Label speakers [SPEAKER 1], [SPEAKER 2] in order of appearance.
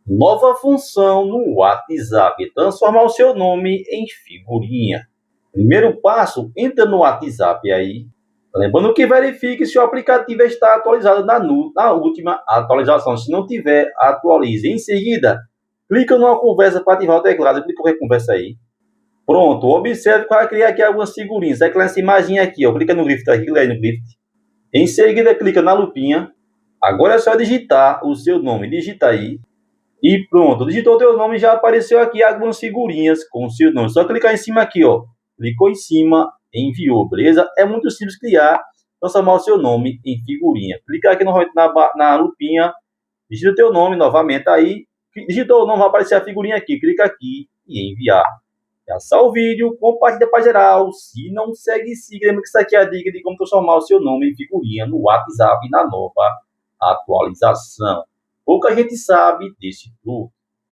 [SPEAKER 1] Nova função no WhatsApp, transformar o seu nome em figurinha. Primeiro passo, entra no WhatsApp aí. Lembrando que verifique se o aplicativo está atualizado na última atualização. Se não tiver, atualize. Em seguida, clica numa conversa para ativar o teclado. Clica em qualquer conversa aí. Pronto, observe que vai criar aqui algumas figurinhas. Vai criar essa imagem aqui, ó. Clica no Grift aqui, no Grift. Em seguida, clica na lupinha. Agora é só digitar o seu nome. Digita aí. E pronto, digitou o teu nome, já apareceu aqui algumas figurinhas com o seu nome. Só clicar em cima aqui, ó. Clicou em cima, enviou, beleza? É muito simples criar, transformar o seu nome em figurinha. Clicar aqui na lupinha, digita o teu nome novamente aí. Digitou o nome, vai aparecer a figurinha aqui. Clica aqui e enviar. Já salva o vídeo, compartilha para geral. Se não segue, siga. Lembra que isso aqui é a dica de como transformar o seu nome em figurinha no WhatsApp na nova atualização. Pouca gente sabe desse truque.